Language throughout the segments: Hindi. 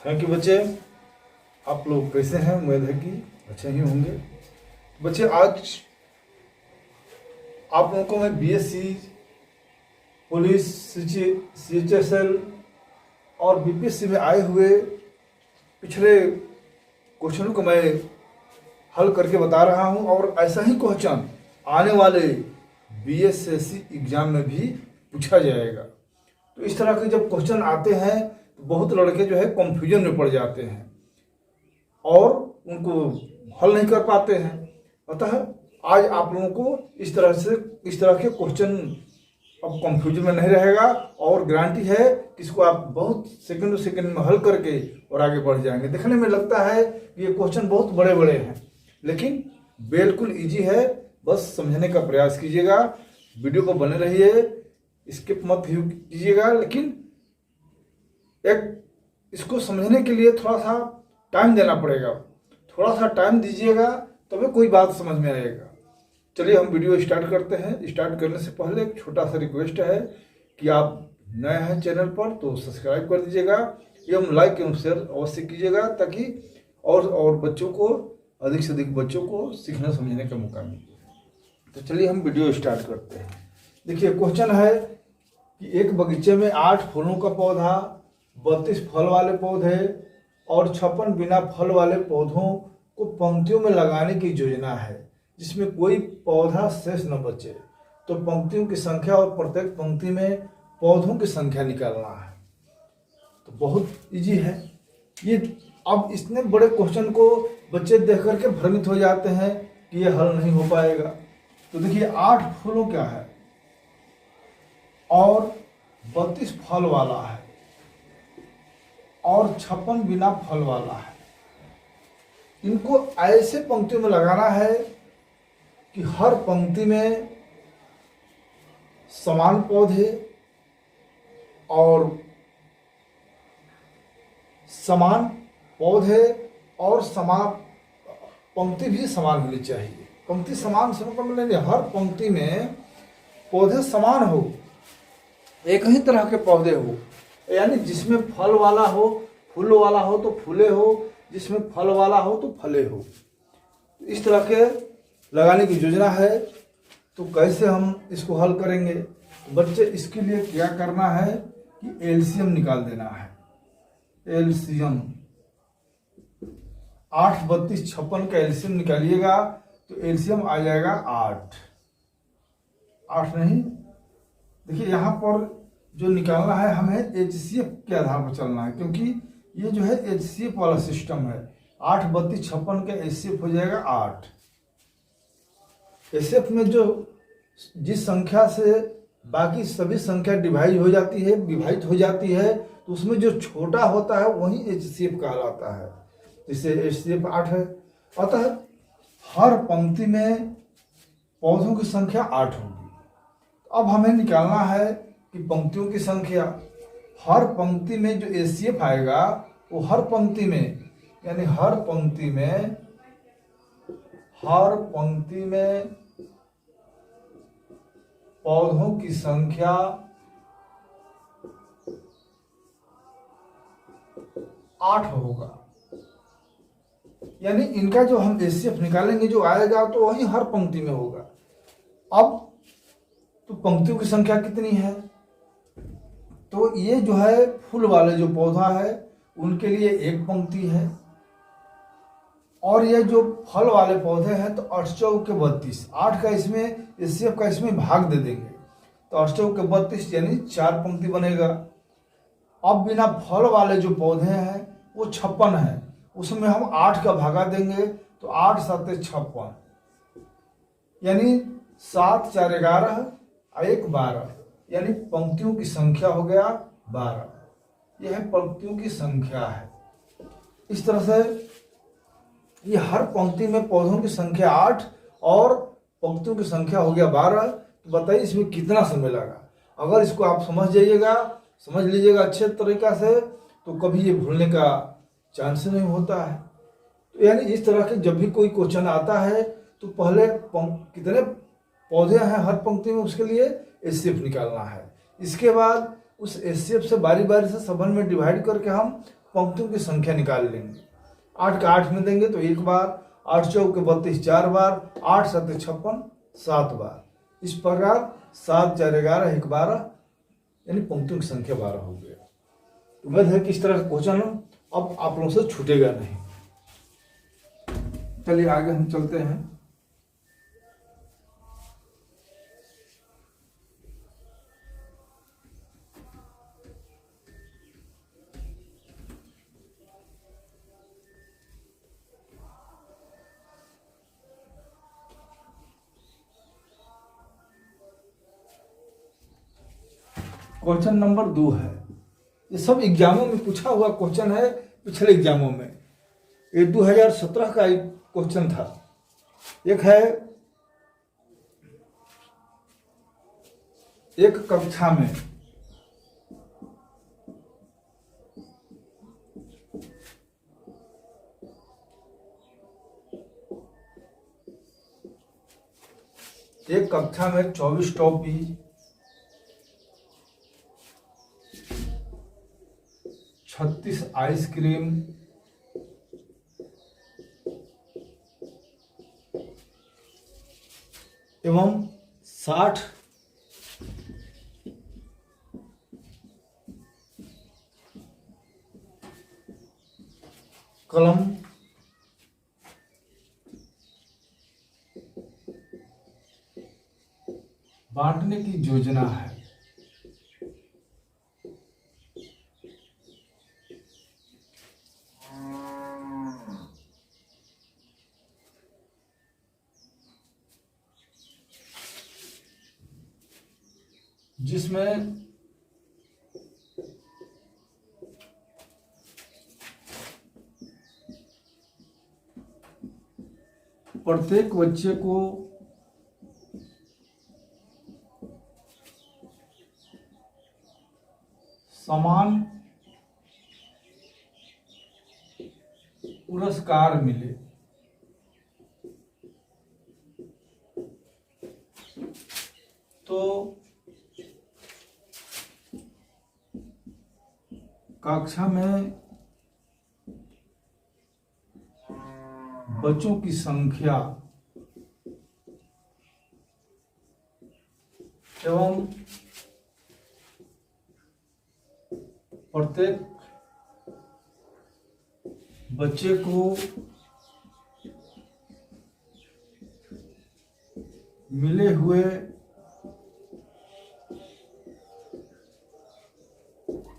थैंक यू बच्चे। आप लोग कैसे हैं? उम्मीद है कि अच्छे ही होंगे। बच्चे, आज आप लोगों को मैं बीएससी पुलिस, सीएचएसएल और बीपीएससी में आए हुए पिछले क्वेश्चन को मैं हल करके बता रहा हूं और ऐसा ही क्वेश्चन आने वाले बीएसएससी एग्जाम में भी पूछा जाएगा। तो इस तरह के जब क्वेश्चन आते हैं तो बहुत लड़के जो है कंफ्यूजन में पड़ जाते हैं और उनको हल नहीं कर पाते हैं। अतः आज आप लोगों को इस तरह के क्वेश्चन अब कंफ्यूजन में नहीं रहेगा और गारंटी है कि इसको आप बहुत सेकंड में हल करके और आगे बढ़ जाएंगे। देखने में लगता है कि ये क्वेश्चन बहुत बड़े बड़े हैं, लेकिन बिल्कुल इजी है। बस समझने का प्रयास कीजिएगा, वीडियो को बने रहिए, स्किप मत कीजिएगा। लेकिन इसको समझने के लिए थोड़ा सा टाइम देना पड़ेगा, थोड़ा सा टाइम दीजिएगा तभी कोई बात समझ में आएगा। चलिए हम वीडियो स्टार्ट करते हैं। स्टार्ट करने से पहले एक छोटा सा रिक्वेस्ट है कि आप नए हैं चैनल पर तो सब्सक्राइब कर दीजिएगा एवं लाइक एवं शेयर अवश्य कीजिएगा ताकि और बच्चों को, अधिक से अधिक बच्चों को सीखने समझने का मौका मिले। तो चलिए हम वीडियो स्टार्ट करते हैं। देखिए क्वेश्चन है कि एक बगीचे में 8 फूलों का पौधा, 32 फल वाले पौधे और 56 बिना फल वाले पौधों को पंक्तियों में लगाने की योजना है जिसमें कोई पौधा शेष न बचे। तो पंक्तियों की संख्या और प्रत्येक पंक्ति में पौधों की संख्या निकालना है। तो बहुत इजी है ये। अब इतने बड़े क्वेश्चन को बच्चे देख करके भ्रमित हो जाते हैं कि ये हल नहीं हो पाएगा। तो देखिए 8 फूलों क्या है और 32 फल वाला है और 56 बिना फल वाला है। इनको ऐसे पंक्तियों में लगाना है कि हर पंक्ति में समान पौधे और समान पंक्ति भी समान होनी चाहिए। पंक्ति समान से मतलब नहीं, हर पंक्ति में पौधे समान हो, एक ही तरह के पौधे हो, यानी जिसमें फल वाला हो, फूल वाला हो तो फूले हो, जिसमें फल वाला हो तो फले हो। इस तरह के लगाने की योजना है। तो कैसे हम इसको हल करेंगे? बच्चे इसके लिए क्या करना है कि एलसीएम निकाल देना है। एलसीएम 8, 32, 56 का एलसीएम निकालिएगा तो एलसीएम आ जाएगा 8 नहीं। देखिए यहाँ पर जो निकालना है हमें एचसीएफ के आधार पर चलना है, क्योंकि ये जो है एचसीएफ वाला सिस्टम है। 8, 32, 56 का एचसीएफ हो जाएगा 8। एचसीएफ में जो जिस संख्या से बाकी सभी संख्या विभाजित हो जाती है तो उसमें जो छोटा होता है वही एचसीएफ कहलाता है। जिससे एचसीएफ 8 है। अतः हर पंक्ति में पौधों की संख्या 8 होगी। अब हमें निकालना है कि पंक्तियों की संख्या। हर पंक्ति में जो एचसीएफ आएगा वो हर पंक्ति में, यानी हर पंक्ति में पौधों की संख्या 8 होगा। यानी इनका जो हम एचसीएफ निकालेंगे जो आएगा तो वही हर पंक्ति में होगा। अब तो पंक्तियों की संख्या कितनी है? तो ये जो है फूल वाले जो पौधा है उनके लिए एक पंक्ति है और ये जो फल वाले पौधे हैं तो 8 चौक के 32, 8 का इसमें एचसीएफ का इसमें भाग दे देंगे तो 8 चौक के 32 यानी 4 पंक्ति बनेगा। अब बिना फल वाले जो पौधे हैं वो 56 है, उसमें हम 8 का भागा देंगे तो 8 7 56 यानी 7 4 11 और 1 12, यानी पंक्तियों की संख्या हो गया 12। यह पंक्तियों की संख्या है। इस तरह से ये हर पंक्ति में पौधों की संख्या 8 और पंक्तियों की संख्या हो गया 12। तो बताइए इसमें कितना समय लगा? अगर इसको आप समझ लीजिएगा अच्छे तरीका से तो कभी ये भूलने का चांस नहीं होता है। तो यानी इस तरह के जब भी कोई क्वेश्चन आता है तो पहले कितने पौधे हैं हर पंक्ति में उसके लिए एचसीएफ निकालना है। इसके बाद उस एचसीएफ से बारी बारी से सबन में डिवाइड करके हम पंक्तियों की संख्या निकाल लेंगे। 8 का 8 में देंगे तो 1 बार, 8 चौके 32 4 बार, 8 7 56 7 बार। इस प्रकार 7 4 11 1 12, यानी पंक्तियों की संख्या 12 हो गया। उम्मीद है कि इस तरह का क्वेश्चन अब आप लोगों से छूटेगा नहीं। चलिए आगे हम चलते हैं। क्वेश्चन नंबर 2 है। ये सब एग्जामों में पूछा हुआ क्वेश्चन है, पिछले एग्जामों में। ये 2017 का एक क्वेश्चन था। एक है, एक कक्षा में एक कक्षा में 24 टॉपी, 36 आइसक्रीम, एवं 60 कलम बांटने की योजना है। जिसमें प्रत्येक बच्चे को समान पुरस्कार मिले। तो कक्षा में बच्चों की संख्या एवं प्रत्येक बच्चे को मिले हुए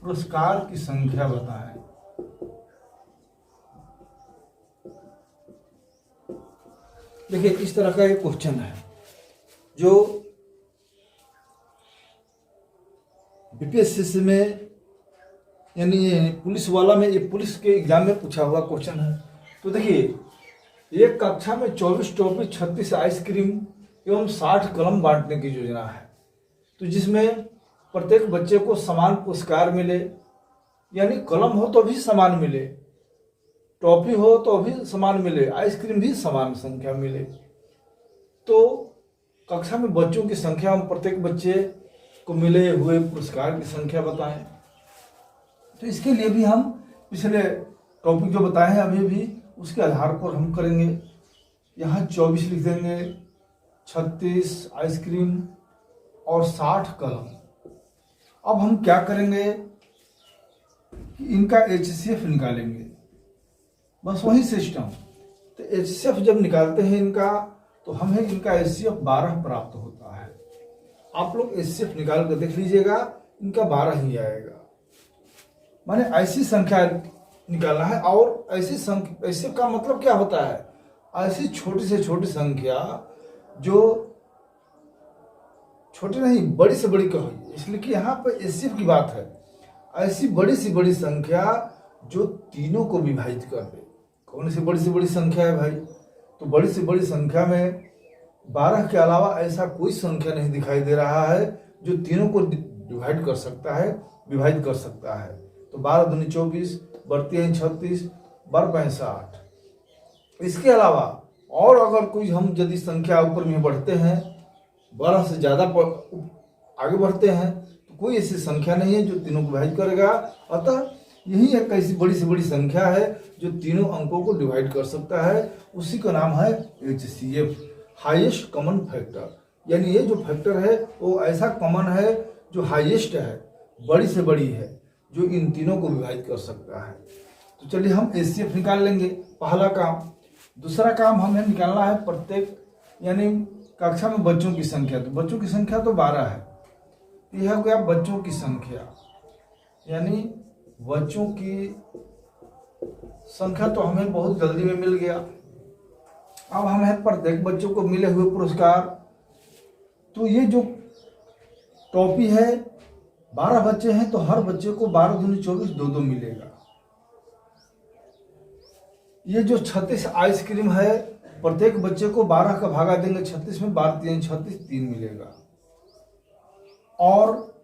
पुरस्कार की संख्या बताएं। देखिए, इस तरह का एक क्वेश्चन है जो बीपीएससी में, यानी पुलिस वाला में, ये पुलिस के एग्जाम में पूछा हुआ क्वेश्चन है। तो देखिए, एक कक्षा में 24 टॉफी, 36 आइसक्रीम एवं 60 कलम बांटने की योजना है। तो जिसमें प्रत्येक बच्चे को समान पुरस्कार मिले, यानी कलम हो तो भी समान मिले, टॉफी हो तो भी समान मिले, आइसक्रीम भी समान संख्या मिले। तो कक्षा में बच्चों की संख्या एवं प्रत्येक बच्चे को मिले हुए पुरस्कार की संख्या बताएं। तो इसके लिए भी हम पिछले टॉपिक जो बताए हैं अभी भी, उसके आधार पर हम करेंगे। यहाँ 24 लिख देंगे, 36 आइसक्रीम और 60 कलम। अब हम क्या करेंगे कि इनका HCF निकालेंगे, बस वही सिस्टम। तो HCF जब निकालते हैं इनका, तो हमें इनका HCF 12 प्राप्त होता है। आप लोग HCF निकाल कर देख लीजिएगा, इनका 12 ही आएगा। माने ऐसी संख्या निकालना है। और ऐसी संख्या, ऐसे का मतलब क्या होता है, ऐसी छोटी से छोटी संख्या जो छोटी नहीं, बड़ी से बड़ी कहो, इसलिए कि यहाँ पर HCF की बात है। ऐसी बड़ी सी बड़ी संख्या जो तीनों को विभाजित कर दे। कौन सी बड़ी से बड़ी संख्या है भाई? तो बड़ी से बड़ी संख्या में 12 के अलावा ऐसा कोई संख्या नहीं दिखाई दे रहा है जो तीनों को डिवाइड कर सकता है, विभाजित कर सकता है। तो 12 दूनी 24, बढ़ती है 36, बर 65। इसके अलावा और अगर कोई हम यदि संख्या ऊपर में बढ़ते हैं, 12 से ज़्यादा आगे बढ़ते हैं, तो कोई ऐसी संख्या नहीं है जो तीनों को विभाजित करेगा। अतः यही एक ऐसी बड़ी से बड़ी संख्या है जो तीनों अंकों को डिवाइड कर सकता है। उसी का नाम है HCF, हाईएस्ट कॉमन फैक्टर। यानी ये जो फैक्टर है वो ऐसा कॉमन है जो हाईएस्ट है, बड़ी से बड़ी है, जो इन तीनों को डिवाइड कर सकता है। तो चलिए हम HCF निकाल लेंगे, पहला काम। दूसरा काम हमें निकालना है प्रत्येक यानी कक्षा में बच्चों की संख्या। तो बच्चों की संख्या तो 12 है, यह हो गया बच्चों की संख्या। यानी बच्चों की संख्या तो हमें बहुत जल्दी में मिल गया। अब हमें प्रत्येक बच्चों को मिले हुए पुरस्कार, तो ये जो टॉफी है 12 बच्चे हैं तो हर बच्चे को 12 दूनी 24 2 मिलेगा। ये जो 36 आइसक्रीम है प्रत्येक बच्चे को 12 का भागा देंगे 36 में, 12 3 36 3 मिलेगा। और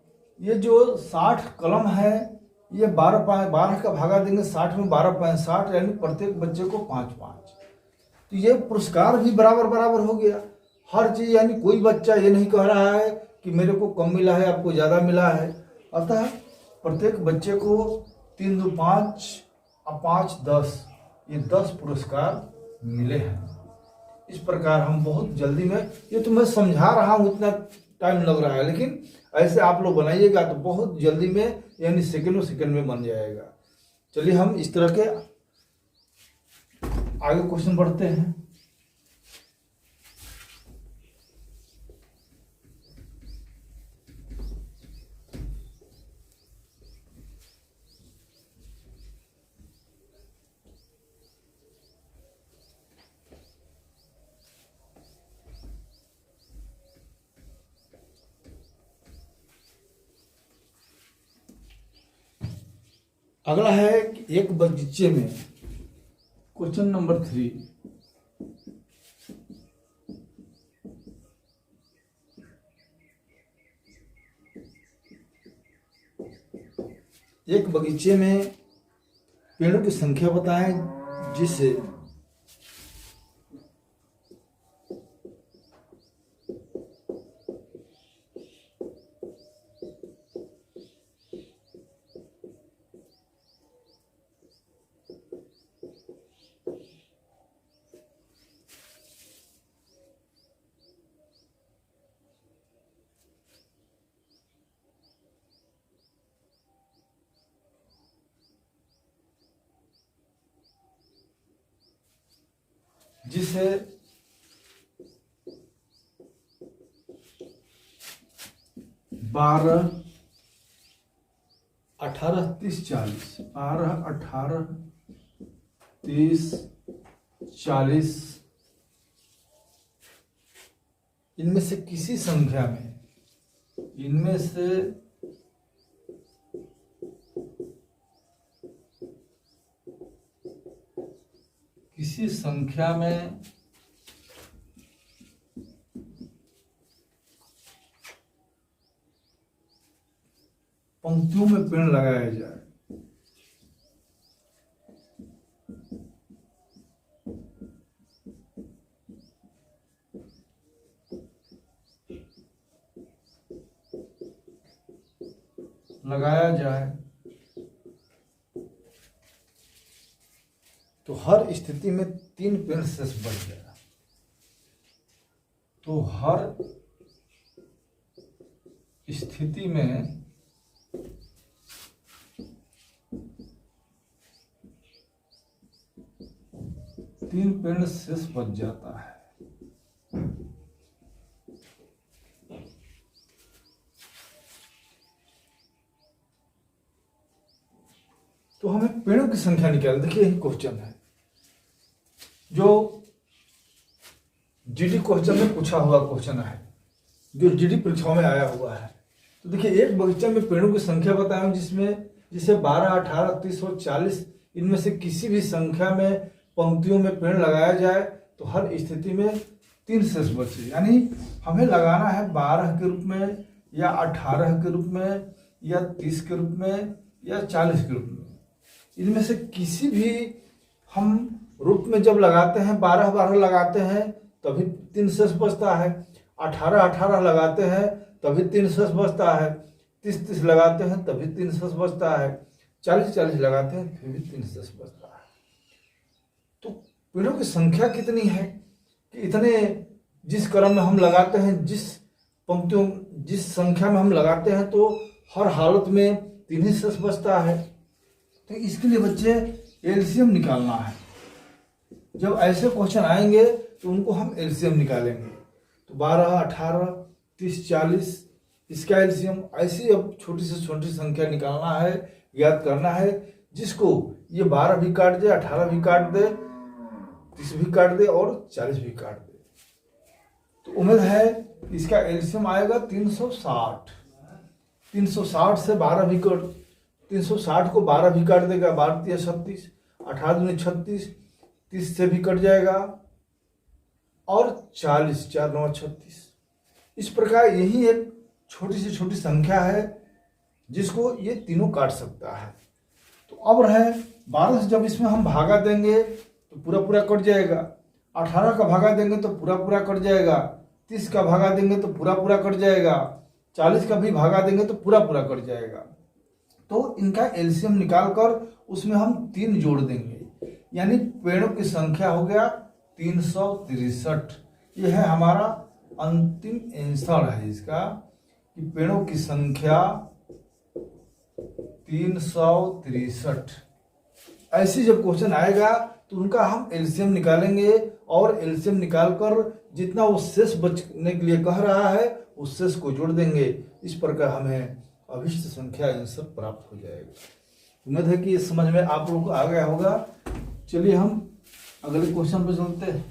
ये जो 60 कलम है ये 12 का भागा देंगे 60 में, 12 5 60, यानी प्रत्येक बच्चे को 5 5। तो ये पुरस्कार भी बराबर बराबर हो गया हर चीज। यानी कोई बच्चा ये नहीं कह रहा है कि मेरे को कम मिला है आपको ज्यादा मिला है। अतः प्रत्येक बच्चे को 3 2 5 और 5 10, ये 10 पुरस्कार मिले हैं। इस प्रकार हम बहुत जल्दी में, ये तो मैं समझा रहा हूँ इतना टाइम लग रहा है, लेकिन ऐसे आप लोग बनाइएगा तो बहुत जल्दी में यानी सेकंडों सेकंड में बन जाएगा। चलिए हम इस तरह के आगे क्वेश्चन बढ़ते हैं। अगला है कि एक बगीचे में, क्वेश्चन नंबर 3। एक बगीचे में पेड़ों की संख्या बताएं जिससे जिसे 12 18 30 40, 12 18 30 40 इनमें से किसी संख्या में, इनमें से किसी संख्या में पंक्तियों में पेड़ लगाया जाए। तो हर स्थिति में 3 पेड़ शेष बच गया। तो हर स्थिति में तीन पेड़ शेष बच जाता है। तो हमें पेड़ों की संख्या निकाल, देखिए यही क्वेश्चन है जो जीडी क्वेश्चन में पूछा हुआ क्वेश्चन है, जो जीडी परीक्षाओं में आया हुआ है। तो देखिए एक बगीचे में पेड़ों की संख्या बताया जिसे 12 18 30 और 40 इनमें से किसी भी संख्या में पंक्तियों में पेड़ लगाया जाए तो हर स्थिति में 3 शेष बचे। यानी हमें लगाना है 12 के रूप में या 18 के रूप में या 30 के रूप में या 40 के रूप में। इनमें से किसी भी हम रूप में जब लगाते हैं 12 12 लगाते हैं तभी 3 शेष बचता है, 18 18 लगाते हैं तभी 3 शेष बचता है, 30 30 लगाते हैं तभी 3 शेष बचता है, 40-40 लगाते हैं फिर भी 310 बचता है। तो पेड़ों की संख्या कितनी है कि इतने जिस क्रम में हम लगाते हैं, जिस पंक्तियों, जिस संख्या में हम लगाते हैं, तो हर हालत में 3 ही शेष बचता है। तो इसके लिए बच्चे एलसीएम निकालना है। जब ऐसे क्वेश्चन आएंगे तो उनको हम एलसीएम निकालेंगे। तो 12, 18, 30, 40 इसका एलसीएम। ऐसी अब छोटी से छोटी संख्या निकालना है, याद करना है, जिसको ये 12 भी काट दे, 18 भी काट दे, 30 भी काट दे और 40 भी काट दे। तो उम्मीद है इसका एलसीएम आएगा 360। 360 से 12 भी कट, 360 को 12 भी काट देगा, 12 × 36, 18 × 36, 30 से भी कट जाएगा और 40, 4 × 9 = 36। इस प्रकार यही एक छोटी से छोटी संख्या है जिसको ये तीनों काट सकता है। तो अब रहे 12 से जब इसमें हम भागा देंगे तो पूरा पूरा कट जाएगा, 18 का भागा देंगे तो पूरा पूरा कट जाएगा, 30 का भागा देंगे तो पूरा पूरा कट जाएगा, 40 का भी भागा देंगे तो पूरा पूरा कट जाएगा। तो इनका एलसीएम निकालकर उसमें हम 3 जोड़ देंगे, यानी पेड़ों की संख्या हो गया 363। यह है हमारा अंतिम आंसर है इसका कि पेड़ों की संख्या 363। ऐसी जब क्वेश्चन आएगा तो उनका हम एलसीएम निकालेंगे और एलसीएम निकालकर जितना वो शेष बचने के लिए कह रहा है उस शेष को जोड़ देंगे। इस प्रकार हमें अभिष्ट संख्या आंसर प्राप्त हो जाएगा। उम्मीद है कि ये समझ में आप लोगों को आ गया होगा। चलिए हम अगले क्वेश्चन पर चलते हैं।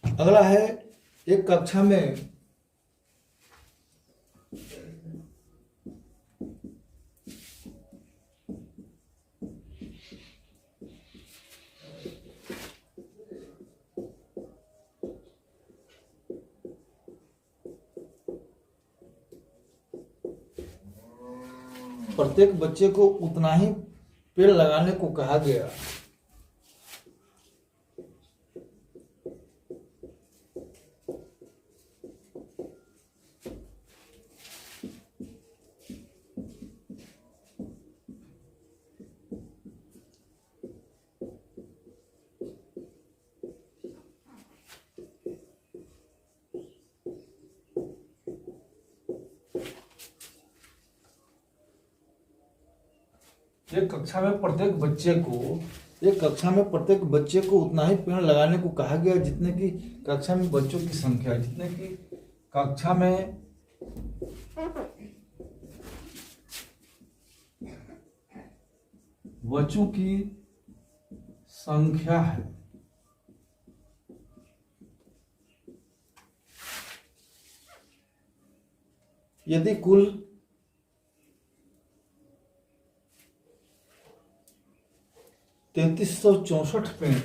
अगला है एक कक्षा में प्रत्येक बच्चे को उतना ही पेड़ लगाने को कहा गया। एक कक्षा में प्रत्येक बच्चे को उतना ही पेड़ लगाने को कहा गया जितने की कक्षा में बच्चों की संख्या, जितने की कक्षा में बच्चों की संख्या है। यदि कुल 3364 पेड़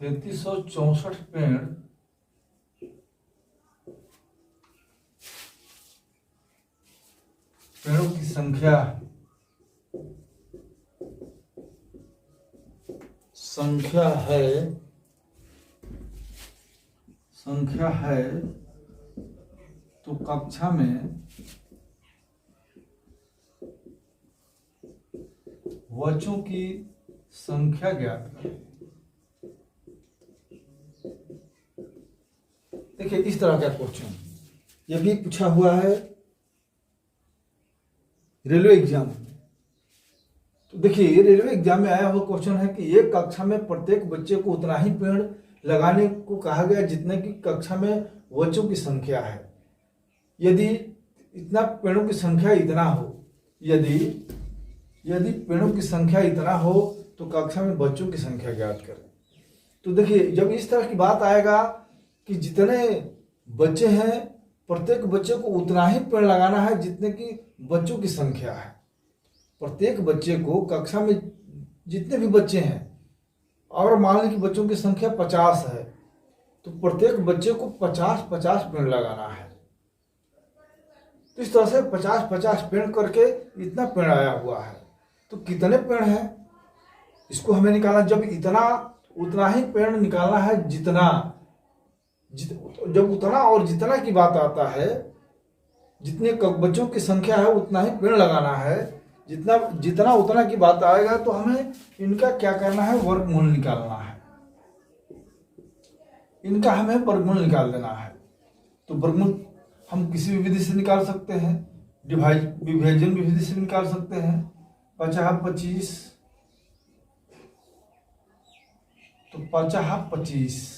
3364 पेड़ों की संख्या है तो कक्षा में बच्चों की संख्या ज्ञात करें। देखिए इस तरह का क्वेश्चन यह भी पूछा हुआ है रेलवे एग्जाम में। तो देखिए रेलवे एग्जाम में आया हुआ क्वेश्चन है कि एक कक्षा में प्रत्येक बच्चे को उतना ही पेड़ लगाने को कहा गया जितने की कक्षा में बच्चों की संख्या है। यदि इतना पेड़ों की संख्या इतना हो, यदि पेड़ों की संख्या इतना हो तो कक्षा में बच्चों की संख्या ज्ञात करें। तो देखिए जब इस तरह की बात आएगा कि जितने बच्चे हैं प्रत्येक बच्चे को उतना ही पेड़ लगाना है जितने की बच्चों की संख्या है। प्रत्येक बच्चे को कक्षा में जितने भी बच्चे हैं, अगर मान लें कि बच्चों की संख्या 50 है तो प्रत्येक बच्चे को 50-50 पेड़ लगाना है। तो इस तरह से 50-50 पेड़ करके इतना पेड़ आया हुआ है। तो कितने पेड़ हैं इसको हमें निकालना। जब इतना उतना ही पेड़ निकालना है जब उतना और जितना की बात आता है, जितने बच्चों की संख्या है उतना ही पेड़ लगाना है। जितना उतना की बात आएगा तो हमें इनका क्या करना है, वर्गमूल निकालना है। इनका हमें वर्गमूल निकाल देना है। तो वर्गमूल हम किसी भी विधि से निकाल सकते हैं, विभाजन विधि से निकाल सकते हैं। 50-25 तो 50-25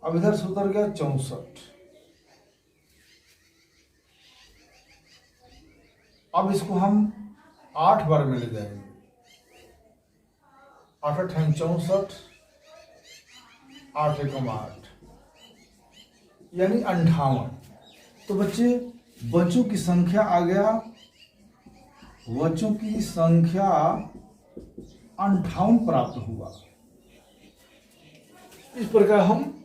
अब इधर से उतर गया 64। अब इसको हम 8 बार में ले जाएंगे। 8 8 64, 8 एकम 8 यानी 58। तो बच्चों की संख्या आ गया, बच्चों की संख्या 58 प्राप्त हुआ। इस प्रकार हम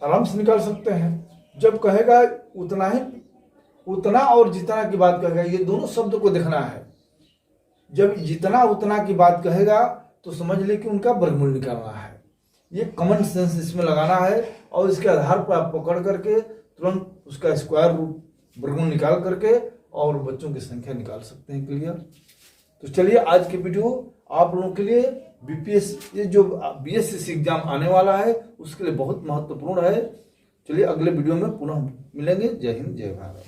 आराम से निकाल सकते हैं। जब कहेगा उतना और जितना की बात कहेगा, ये दोनों शब्द को देखना है। जब जितना उतना की बात कहेगा तो समझ ले कि उनका वर्गमूल निकालना है। ये कॉमन सेंस इसमें लगाना है और इसके आधार पर आप पकड़ करके तुरंत उसका स्क्वायर रूट वर्गमूल निकाल करके और बच्चों की संख्या निकाल सकते हैं। क्लियर? तो चलिए आज की वीडियो आप लोगों के लिए ये जो BSc एग्जाम आने वाला है उसके लिए बहुत महत्वपूर्ण है। चलिए अगले वीडियो में पुनः मिलेंगे। जय हिंद, जय भारत।